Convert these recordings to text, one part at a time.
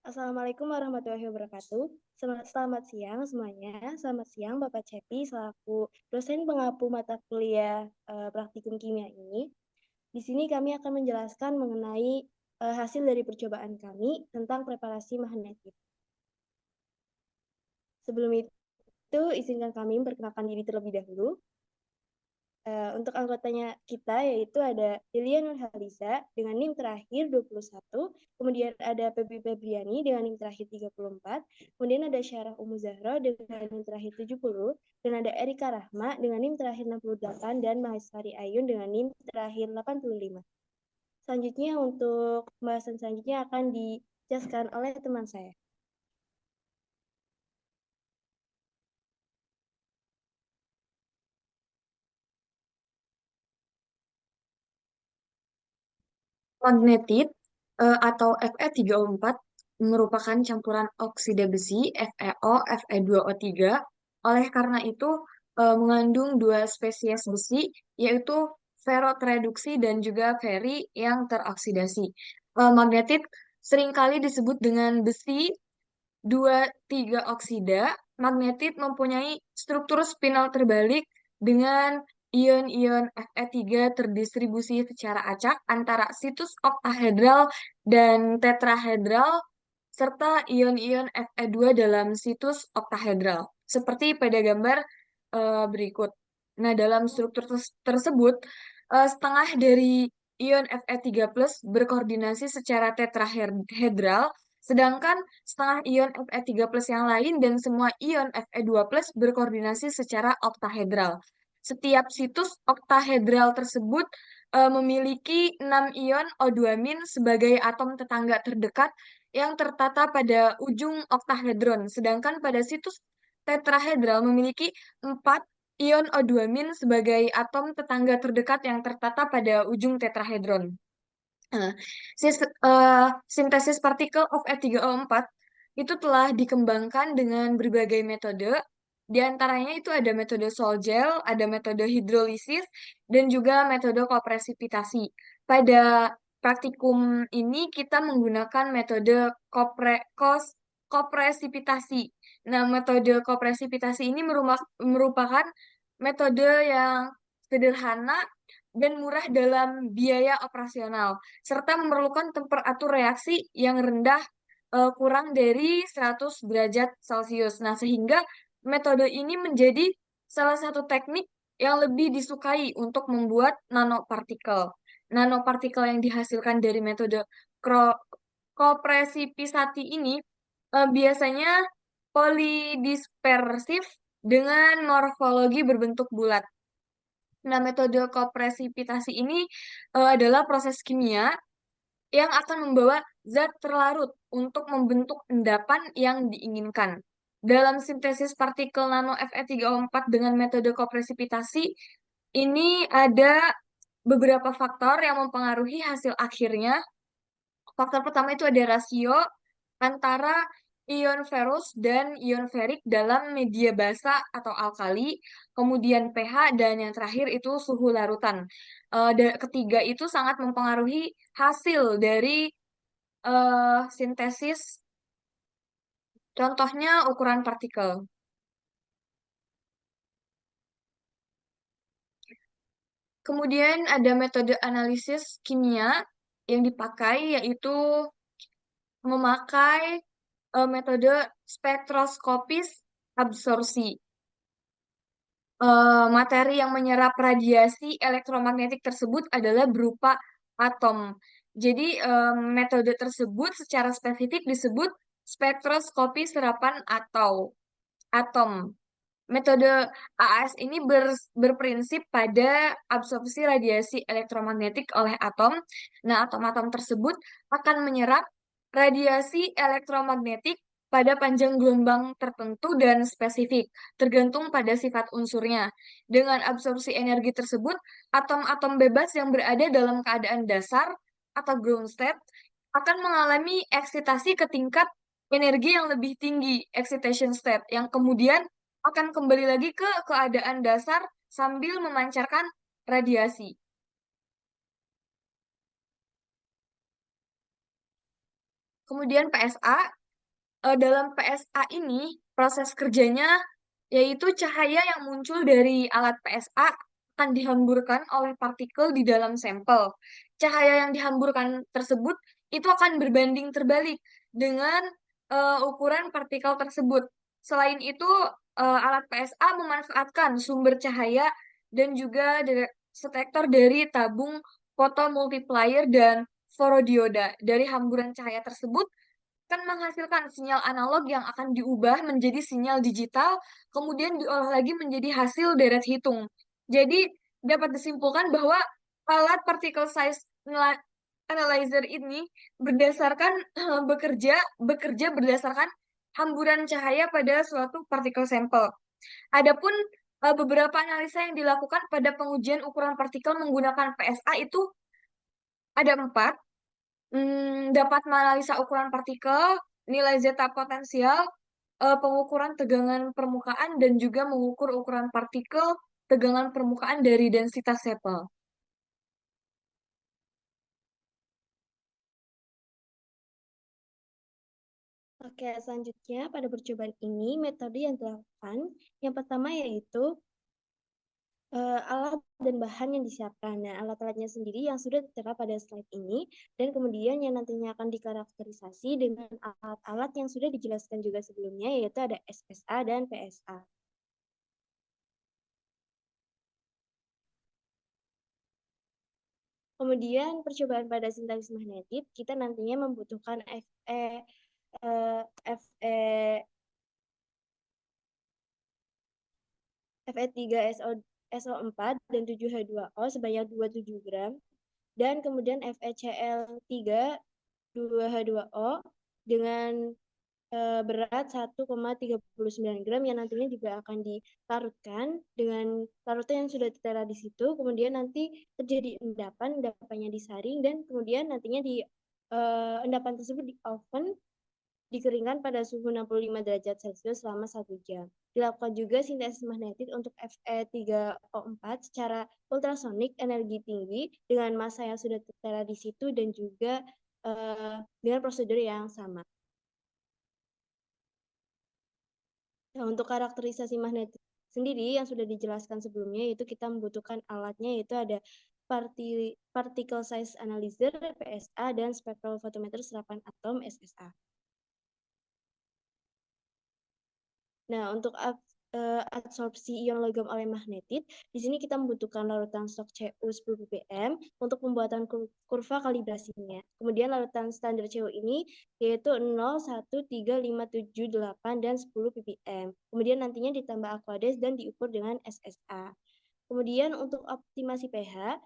Assalamualaikum warahmatullahi wabarakatuh. Selamat siang semuanya. Selamat siang Bapak Cepi selaku dosen pengampu mata kuliah praktikum kimia ini. Di sini kami akan menjelaskan mengenai hasil dari percobaan kami tentang preparasi magnetit. Sebelum itu, izinkan kami memperkenalkan diri terlebih dahulu. Untuk anggotanya kita yaitu ada Delia Nurhaliza dengan NIM terakhir 21, kemudian ada Febri Febriani dengan NIM terakhir 34, kemudian ada Syarah Umu Zahra dengan NIM terakhir 70, dan ada Erika Rahma dengan NIM terakhir 68, dan Maheswari Ayun dengan NIM terakhir 85. Selanjutnya untuk pembahasan selanjutnya akan dijelaskan oleh teman saya. Magnetit atau Fe3O4 merupakan campuran oksida besi FeO, Fe2O3. Oleh karena itu, mengandung dua spesies besi, yaitu ferrotereduksi dan juga feri yang teroksidasi. Magnetit seringkali disebut dengan besi 2,3 oksida. Magnetit mempunyai struktur spinal terbalik dengan ion-ion Fe3 terdistribusi secara acak antara situs oktahedral dan tetrahedral serta ion-ion Fe2 dalam situs oktahedral seperti pada gambar berikut. Nah, dalam struktur tersebut setengah dari ion Fe3+ berkoordinasi secara tetrahedral, sedangkan setengah ion Fe3+ yang lain dan semua ion Fe2+ berkoordinasi secara oktahedral. Setiap situs oktahedral tersebut memiliki 6 ion O2- sebagai atom tetangga terdekat yang tertata pada ujung oktahedron, sedangkan pada situs tetrahedral memiliki 4 ion O2- sebagai atom tetangga terdekat yang tertata pada ujung tetrahedron. Nah, sintesis partikel of E3O4 itu telah dikembangkan dengan berbagai metode. Di antaranya itu ada metode Sol-Gel, ada metode hidrolisis, dan juga metode kopresipitasi. Pada praktikum ini kita menggunakan metode kopresipitasi. Nah, metode kopresipitasi ini merupakan metode yang sederhana dan murah dalam biaya operasional, serta memerlukan temperatur reaksi yang rendah, kurang dari 100 derajat Celcius. Nah, sehingga metode ini menjadi salah satu teknik yang lebih disukai untuk membuat nanopartikel. Nanopartikel yang dihasilkan dari metode kopresipisati ini biasanya polidispersif dengan morfologi berbentuk bulat. Nah, metode kopresipitasi ini adalah proses kimia yang akan membawa zat terlarut untuk membentuk endapan yang diinginkan. Dalam sintesis partikel nano Fe3O4 dengan metode kopresipitasi, ini ada beberapa faktor yang mempengaruhi hasil akhirnya. Faktor pertama itu ada rasio antara ion ferus dan ion ferik dalam media basa atau alkali, kemudian pH, dan yang terakhir itu suhu larutan. Ketiga itu sangat mempengaruhi hasil dari sintesis, contohnya ukuran partikel. Kemudian ada metode analisis kimia yang dipakai, yaitu memakai metode spektroskopis absorpsi. Materi yang menyerap radiasi elektromagnetik tersebut adalah berupa atom. Jadi, metode tersebut secara spesifik disebut spektroskopi serapan atau atom. Metode AAS ini berprinsip pada absorpsi radiasi elektromagnetik oleh atom. Nah, atom-atom tersebut akan menyerap radiasi elektromagnetik pada panjang gelombang tertentu dan spesifik, tergantung pada sifat unsurnya. Dengan absorpsi energi tersebut, atom-atom bebas yang berada dalam keadaan dasar atau ground state akan mengalami eksitasi ke tingkat energi yang lebih tinggi, excitation state, yang kemudian akan kembali lagi ke keadaan dasar sambil memancarkan radiasi. Kemudian PSA, dalam PSA ini proses kerjanya yaitu cahaya yang muncul dari alat PSA akan dihamburkan oleh partikel di dalam sampel. Cahaya yang dihamburkan tersebut itu akan berbanding terbalik dengan ukuran partikel tersebut. Selain itu, alat PSA memanfaatkan sumber cahaya dan juga detektor dari tabung fotomultiplier dan forodioda. Dari hamburan cahaya tersebut kan menghasilkan sinyal analog yang akan diubah menjadi sinyal digital, kemudian diolah lagi menjadi hasil deret hitung. Jadi dapat disimpulkan bahwa alat particle size analyzer ini berdasarkan bekerja berdasarkan hamburan cahaya pada suatu partikel sampel. Adapun beberapa analisa yang dilakukan pada pengujian ukuran partikel menggunakan PSA itu ada 4. Dapat menganalisa ukuran partikel, nilai zeta potensial, pengukuran tegangan permukaan, dan juga mengukur ukuran partikel, tegangan permukaan dari densitas sampel. Oke, selanjutnya pada percobaan ini metode yang dilakukan yang pertama yaitu alat dan bahan yang disiapkan. Nah, alat-alatnya sendiri yang sudah tertera pada slide ini, dan kemudian yang nantinya akan dikarakterisasi dengan alat-alat yang sudah dijelaskan juga sebelumnya, yaitu ada SSA dan PSA. Kemudian percobaan pada sintesis magnetit, kita nantinya membutuhkan Fe3SO4 dan 7H2O sebanyak 27 gram, dan kemudian FeCl3 2H2O dengan berat 1,39 gram yang nantinya juga akan dilarutkan dengan larutan yang sudah tertera di situ. Kemudian nanti terjadi endapannya disaring, dan kemudian nantinya di endapan tersebut di oven dikeringkan pada suhu 65 derajat Celcius selama 1 jam. Dilakukan juga sintesis magnetit untuk Fe3O4 secara ultrasonik energi tinggi dengan massa yang sudah tertera di situ dan juga dengan prosedur yang sama. Nah, untuk karakterisasi magnetit sendiri yang sudah dijelaskan sebelumnya, yaitu kita membutuhkan alatnya, yaitu ada particle size analyzer PSA dan spectral photometer serapan atom SSA. Nah, untuk absorpsi ion logam oleh magnetit, di sini kita membutuhkan larutan stok Cu 10 ppm untuk pembuatan kurva kalibrasinya. Kemudian larutan standar Cu ini yaitu 0, 1, 3, 5, 7, 8, dan 10 ppm. Kemudian nantinya ditambah aqueous dan diukur dengan SSA. Kemudian untuk optimasi pH,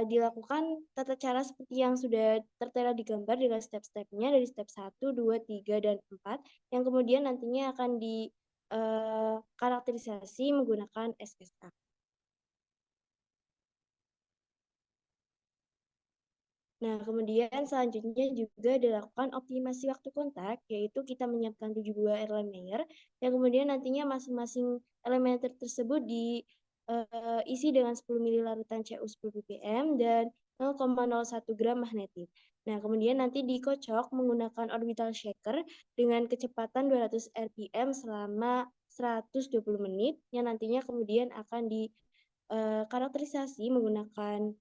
dilakukan tata cara seperti yang sudah tertera di gambar dengan step-stepnya dari step 1, 2, 3, dan 4, yang kemudian nantinya akan di karakterisasi menggunakan SSA. Nah, kemudian selanjutnya juga dilakukan optimasi waktu kontak, yaitu kita menyiapkan 7 buah Erlenmeyer, yang kemudian nantinya masing-masing Erlenmeyer tersebut diisi dengan 10 ml larutan Cu 10 ppm dan 0,01 gram magnetit. Nah, kemudian nanti dikocok menggunakan orbital shaker dengan kecepatan 200 rpm selama 120 menit, yang nantinya kemudian akan dikarakterisasi menggunakan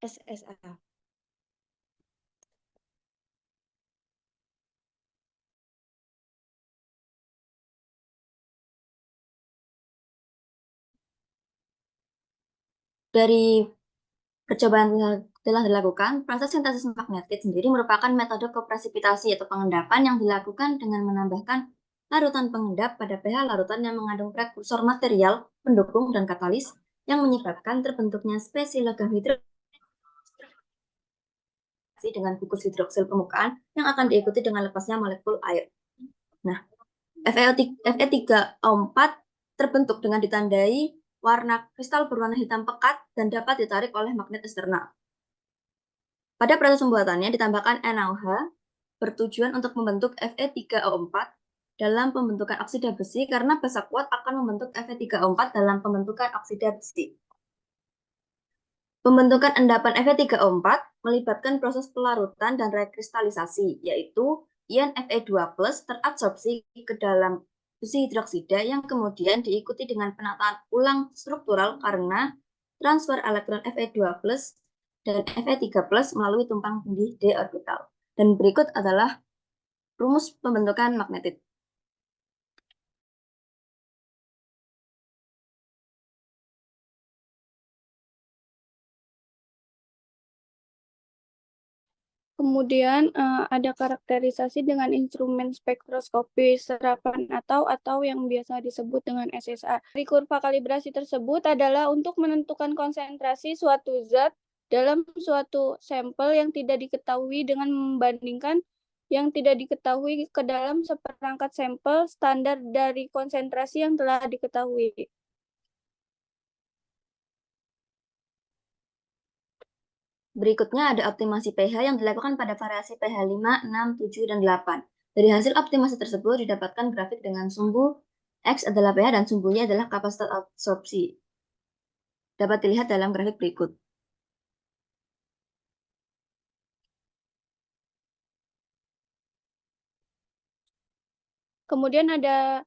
SSA. Dari percobaan yang telah dilakukan, proses sintesis magnetit sendiri merupakan metode kopresipitasi atau pengendapan yang dilakukan dengan menambahkan larutan pengendap pada pH larutan yang mengandung prekursor material, pendukung, dan katalis yang menyebabkan terbentuknya spesies logam hidroksi dengan gugus hidroksil permukaan yang akan diikuti dengan lepasnya molekul air. Nah, Fe3O4 terbentuk dengan ditandai warna kristal berwarna hitam pekat dan dapat ditarik oleh magnet eksternal. Pada proses pembuatannya ditambahkan NaOH bertujuan untuk membentuk Fe3O4 dalam pembentukan oksida besi karena basa kuat akan membentuk Fe3O4 dalam pembentukan oksida besi. Pembentukan endapan Fe3O4 melibatkan proses pelarutan dan rekristalisasi, yaitu ion Fe2+ teradsorpsi ke dalam besi hidroksida yang kemudian diikuti dengan penataan ulang struktural karena transfer elektron Fe2+ dan Fe3+ melalui tumpang tindih d orbital. Dan berikut adalah rumus pembentukan magnetit. Kemudian ada karakterisasi dengan instrumen spektroskopi serapan atau yang biasa disebut dengan SSA. Dari kurva kalibrasi tersebut adalah untuk menentukan konsentrasi suatu zat dalam suatu sampel yang tidak diketahui dengan membandingkan yang tidak diketahui ke dalam seperangkat sampel standar dari konsentrasi yang telah diketahui. Berikutnya ada optimasi pH yang dilakukan pada variasi pH 5, 6, 7, dan 8. Dari hasil optimasi tersebut didapatkan grafik dengan sumbu X adalah pH dan sumbunya adalah kapasitas absorpsi. Dapat dilihat dalam grafik berikut. Kemudian ada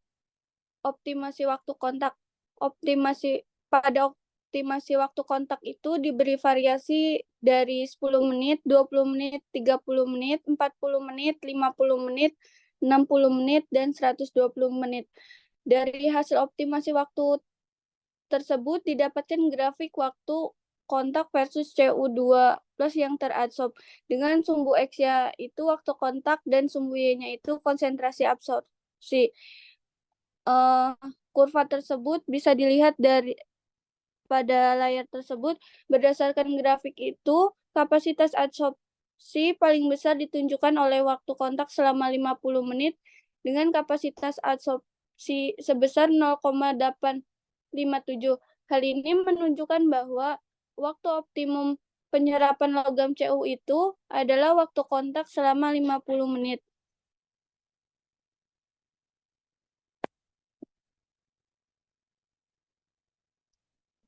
optimasi waktu kontak. Pada optimasi waktu kontak itu diberi variasi dari 10 menit, 20 menit, 30 menit, 40 menit, 50 menit, 60 menit, dan 120 menit. Dari hasil optimasi waktu tersebut didapatkan grafik waktu kontak versus CU2 plus yang teradsorb. Dengan sumbu X-nya itu waktu kontak dan sumbu Y-nya itu konsentrasi absorpsi. Kurva tersebut bisa dilihat pada layar tersebut. Berdasarkan grafik itu, kapasitas adsorpsi paling besar ditunjukkan oleh waktu kontak selama 50 menit dengan kapasitas adsorpsi sebesar 0,857. Hal ini menunjukkan bahwa waktu optimum penyerapan logam Cu itu adalah waktu kontak selama 50 menit.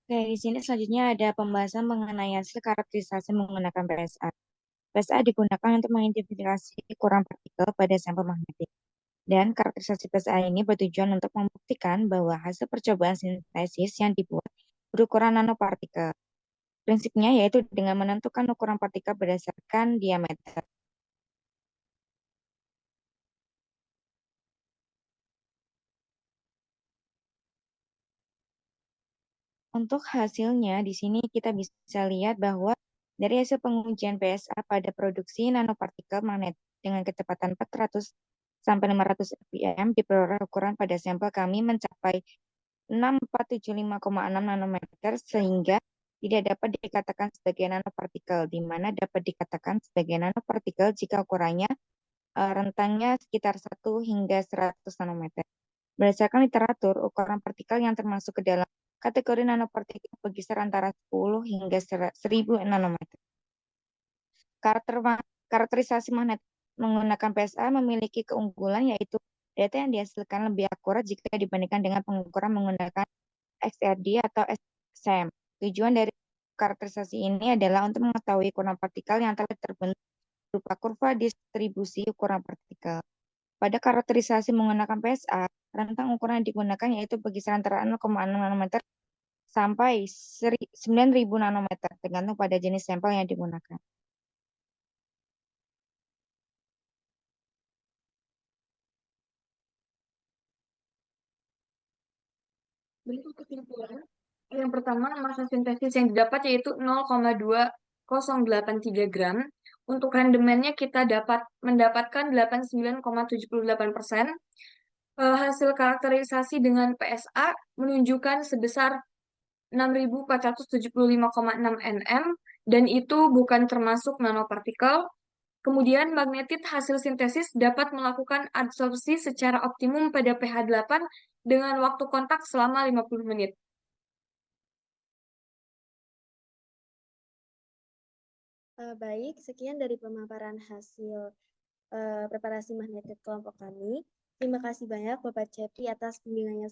Oke, di sini selanjutnya ada pembahasan mengenai hasil karakterisasi menggunakan PSA. PSA digunakan untuk mengidentifikasi ukuran partikel pada sampel magnetik. Dan karakterisasi PSA ini bertujuan untuk membuktikan bahwa hasil percobaan sintesis yang dibuat berukuran nanopartikel. Prinsipnya yaitu dengan menentukan ukuran partikel berdasarkan diameter. Untuk hasilnya, di sini kita bisa lihat bahwa dari hasil pengujian PSA pada produksi nanopartikel magnet dengan kecepatan 400 sampai 500 fpm diperoleh ukuran pada sampel kami mencapai 6475,6 nanometer sehingga tidak dapat dikatakan sebagai nanopartikel, di mana dapat dikatakan sebagai nanopartikel jika ukurannya rentangnya sekitar 1 hingga 100 nanometer. Berdasarkan literatur, ukuran partikel yang termasuk ke dalam kategori nanopartikel berkisar antara 10 hingga 1000 nanometer. Karakterisasi magnet menggunakan PSA memiliki keunggulan yaitu data yang dihasilkan lebih akurat jika dibandingkan dengan pengukuran menggunakan XRD atau SEM. Tujuan dari karakterisasi ini adalah untuk mengetahui ukuran partikel yang telah terbentuk berupa kurva distribusi ukuran partikel. Pada karakterisasi menggunakan PSA, rentang ukuran yang digunakan yaitu berkisar antara 0,6 nanometer sampai 9.000 nanometer, tergantung pada jenis sampel yang digunakan. Berikut kesimpulan. Yang pertama, massa sintesis yang didapat yaitu 0,2083 gram. Untuk rendemennya kita dapat mendapatkan 89,78%. Hasil karakterisasi dengan PSA menunjukkan sebesar 6.475,6 nm dan itu bukan termasuk nanopartikel. Kemudian magnetit hasil sintesis dapat melakukan adsorpsi secara optimum pada pH 8 dengan waktu kontak selama 50 menit. Baik, sekian dari pemaparan hasil preparasi magnetit kelompok kami. Terima kasih banyak Bapak Cepri atas bimbingannya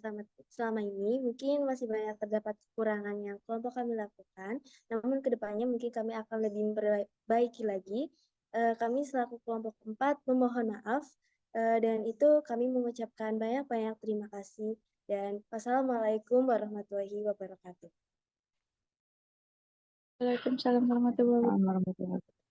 selama ini. Mungkin masih banyak terdapat kekurangan yang kelompok kami lakukan, namun kedepannya mungkin kami akan lebih memperbaiki lagi. Kami selaku kelompok 4 memohon maaf, dan itu kami mengucapkan banyak-banyak terima kasih. Dan wassalamualaikum warahmatullahi wabarakatuh. Waalaikumsalam warahmatullahi wabarakatuh. Assalamualaikum warahmatullahi wabarakatuh.